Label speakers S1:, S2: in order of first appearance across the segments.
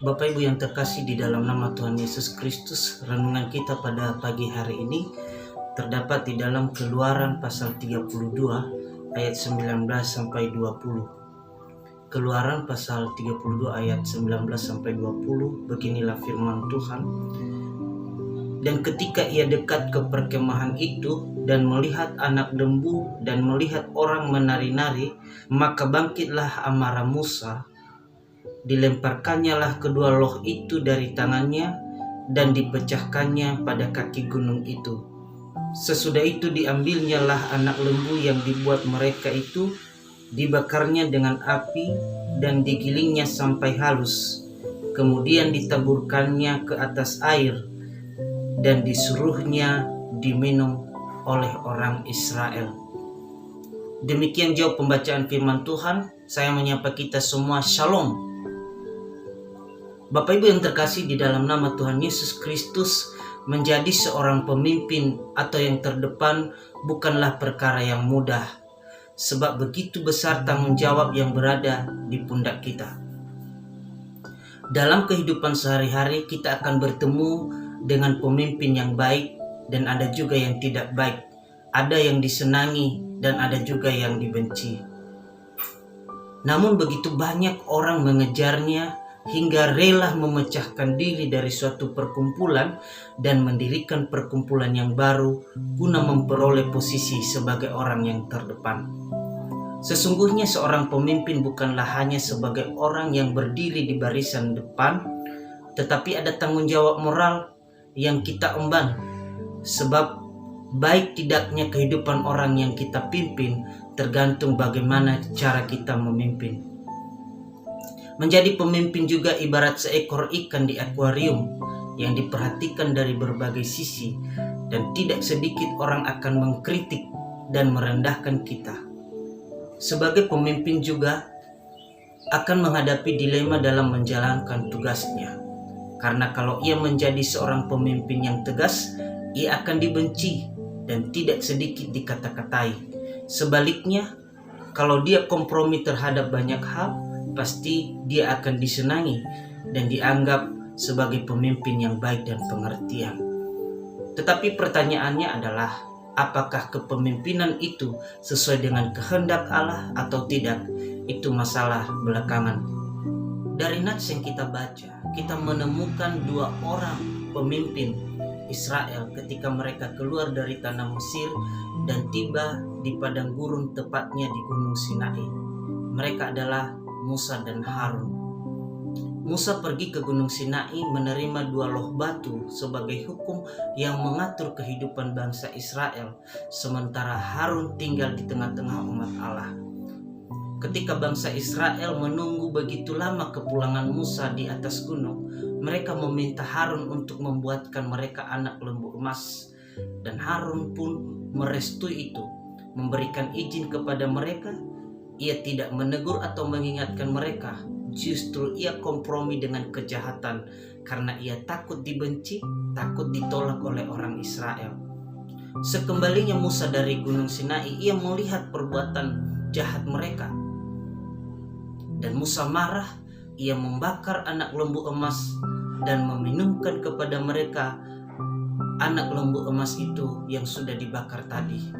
S1: Bapak Ibu yang terkasih di dalam nama Tuhan Yesus Kristus, renungan kita pada pagi hari ini terdapat di dalam Keluaran pasal 32 ayat 19 sampai 20. Keluaran pasal 32 ayat 19 sampai 20, beginilah firman Tuhan. Dan ketika ia dekat ke perkemahan itu dan melihat anak lembu dan melihat orang menari-nari, maka bangkitlah amarah Musa. Dilemparkannya lah kedua loh itu dari tangannya dan dipecahkannya pada kaki gunung itu. Sesudah itu diambilnya lah anak lembu yang dibuat mereka itu, dibakarnya dengan api dan digilingnya sampai halus. Kemudian ditaburkannya ke atas air dan disuruhnya diminum oleh orang Israel. Demikian jauh pembacaan firman Tuhan. Saya menyapa kita semua, Shalom. Bapak Ibu yang terkasih di dalam nama Tuhan Yesus Kristus, menjadi seorang pemimpin atau yang terdepan bukanlah perkara yang mudah, sebab begitu besar tanggung jawab yang berada di pundak kita. Dalam kehidupan sehari-hari kita akan bertemu dengan pemimpin yang baik dan ada juga yang tidak baik. Ada yang disenangi dan ada juga yang dibenci. Namun begitu banyak orang mengejarnya hingga rela memecahkan diri dari suatu perkumpulan dan mendirikan perkumpulan yang baru guna memperoleh posisi sebagai orang yang terdepan. Sesungguhnya seorang pemimpin bukanlah hanya sebagai orang yang berdiri di barisan depan, tetapi ada tanggung jawab moral yang kita emban. Sebab baik tidaknya kehidupan orang yang kita pimpin tergantung bagaimana cara kita memimpin. Menjadi pemimpin juga ibarat seekor ikan di akuarium yang diperhatikan dari berbagai sisi, dan tidak sedikit orang akan mengkritik dan merendahkan kita. Sebagai pemimpin juga akan menghadapi dilema dalam menjalankan tugasnya. Karena kalau ia menjadi seorang pemimpin yang tegas, ia akan dibenci dan tidak sedikit dikata-katai. Sebaliknya, kalau dia kompromi terhadap banyak hal, pasti dia akan disenangi dan dianggap sebagai pemimpin yang baik dan pengertian. Tetapi pertanyaannya adalah, apakah kepemimpinan itu sesuai dengan kehendak Allah atau tidak? Itu masalah belakangan. Dari nats yang kita baca, kita menemukan dua orang pemimpin Israel ketika mereka keluar dari tanah Mesir dan tiba di padang gurun, tepatnya di Gunung Sinai. Mereka adalah Musa dan Harun. Musa pergi ke Gunung Sinai menerima dua loh batu sebagai hukum yang mengatur kehidupan bangsa Israel, sementara Harun tinggal di tengah-tengah umat Allah. Ketika bangsa Israel menunggu begitu lama kepulangan Musa di atas gunung, mereka meminta Harun untuk membuatkan mereka anak lembu emas, dan Harun pun merestui itu, memberikan izin kepada mereka. Ia tidak menegur atau mengingatkan mereka, justru ia kompromi dengan kejahatan karena ia takut dibenci, takut ditolak oleh orang Israel. Sekembalinya Musa dari Gunung Sinai, ia melihat perbuatan jahat mereka. Dan Musa marah, ia membakar anak lembu emas dan meminumkan kepada mereka anak lembu emas itu yang sudah dibakar tadi.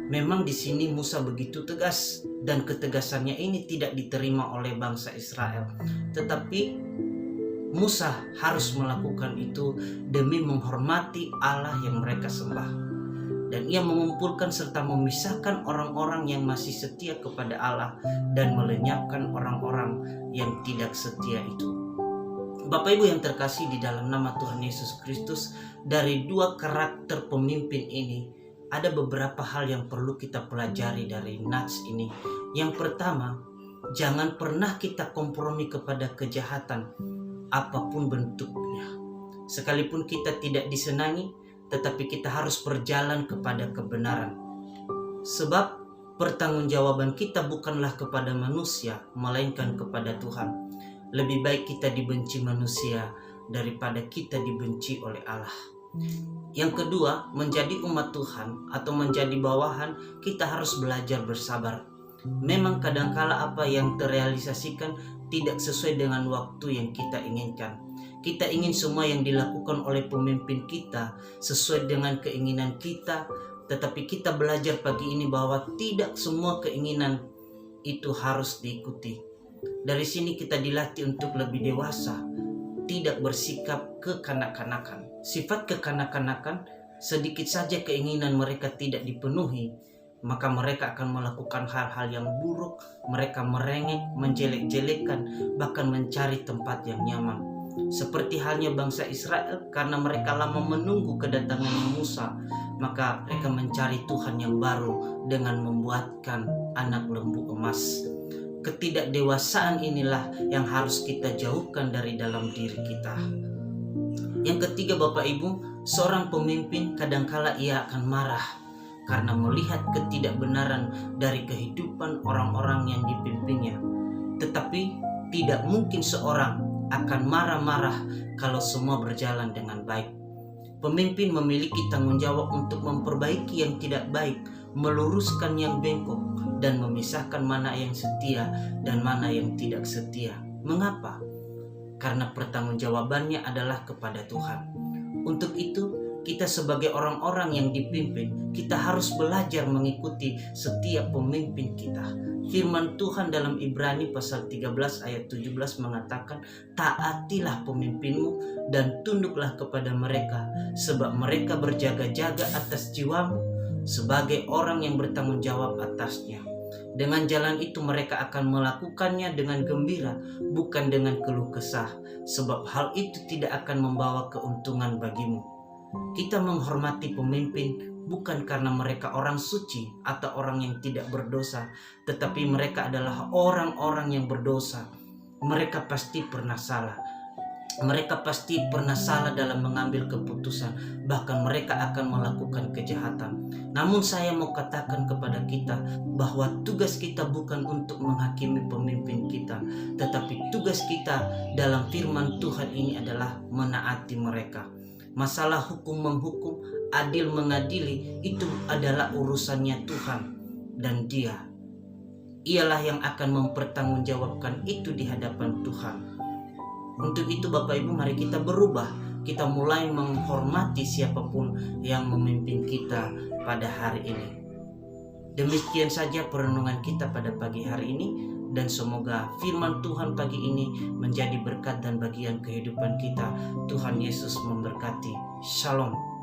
S1: Memang di sini Musa begitu tegas, dan ketegasannya ini tidak diterima oleh bangsa Israel. Tetapi Musa harus melakukan itu demi menghormati Allah yang mereka sembah. Dan ia mengumpulkan serta memisahkan orang-orang yang masih setia kepada Allah dan melenyapkan orang-orang yang tidak setia itu. Bapak Ibu yang terkasih di dalam nama Tuhan Yesus Kristus, dari dua karakter pemimpin ini ada beberapa hal yang perlu kita pelajari dari nats ini. Yang pertama, jangan pernah kita kompromi kepada kejahatan, apapun bentuknya. Sekalipun kita tidak disenangi, tetapi kita harus berjalan kepada kebenaran. Sebab pertanggungjawaban kita bukanlah kepada manusia, melainkan kepada Tuhan. Lebih baik kita dibenci manusia daripada kita dibenci oleh Allah. Yang kedua, menjadi umat Tuhan atau menjadi bawahan, kita harus belajar bersabar. Memang kadangkala apa yang terrealisasikan tidak sesuai dengan waktu yang kita inginkan. Kita ingin semua yang dilakukan oleh pemimpin kita sesuai dengan keinginan kita, tetapi kita belajar pagi ini bahwa tidak semua keinginan itu harus diikuti. Dari sini kita dilatih untuk lebih dewasa, tidak bersikap kekanak-kanakan. Sifat kekanak-kanakan, sedikit saja keinginan mereka tidak dipenuhi, maka mereka akan melakukan hal-hal yang buruk. Mereka merengek, menjelek-jelekan, bahkan mencari tempat yang nyaman. Seperti halnya bangsa Israel, karena mereka lama menunggu kedatangan Musa, maka mereka mencari Tuhan yang baru dengan membuatkan anak lembu emas. Ketidakdewasaan inilah yang harus kita jauhkan dari dalam diri kita. Yang ketiga, Bapak Ibu, seorang pemimpin kadangkala ia akan marah karena melihat ketidakbenaran dari kehidupan orang-orang yang dipimpinnya. Tetapi tidak mungkin seorang akan marah-marah kalau semua berjalan dengan baik. Pemimpin memiliki tanggung jawab untuk memperbaiki yang tidak baik, meluruskan yang bengkok, dan memisahkan mana yang setia dan mana yang tidak setia. Mengapa? Karena pertanggungjawabannya adalah kepada Tuhan. Untuk itu, kita sebagai orang-orang yang dipimpin, kita harus belajar mengikuti setiap pemimpin kita. Firman Tuhan dalam Ibrani pasal 13 ayat 17 mengatakan, taatilah pemimpinmu dan tunduklah kepada mereka, sebab mereka berjaga-jaga atas jiwamu sebagai orang yang bertanggung jawab atasnya. Dengan jalan itu mereka akan melakukannya dengan gembira, bukan dengan keluh kesah, sebab hal itu tidak akan membawa keuntungan bagimu. Kita menghormati pemimpin bukan karena mereka orang suci atau orang yang tidak berdosa, tetapi mereka adalah orang-orang yang berdosa. Mereka pasti pernah salah. Mereka pasti pernah salah dalam mengambil keputusan, bahkan mereka akan melakukan kejahatan. Namun saya mau katakan kepada kita bahwa tugas kita bukan untuk menghakimi pemimpin kita, tetapi tugas kita dalam firman Tuhan ini adalah menaati mereka. Masalah hukum menghukum, adil mengadili, itu adalah urusannya Tuhan, dan Ialah yang akan mempertanggungjawabkan itu di hadapan Tuhan. Untuk itu Bapak Ibu, mari kita berubah. Kita mulai menghormati siapapun yang memimpin kita pada hari ini. Demikian saja perenungan kita pada pagi hari ini, dan semoga firman Tuhan pagi ini menjadi berkat dan bagian kehidupan kita. Tuhan Yesus memberkati. Shalom.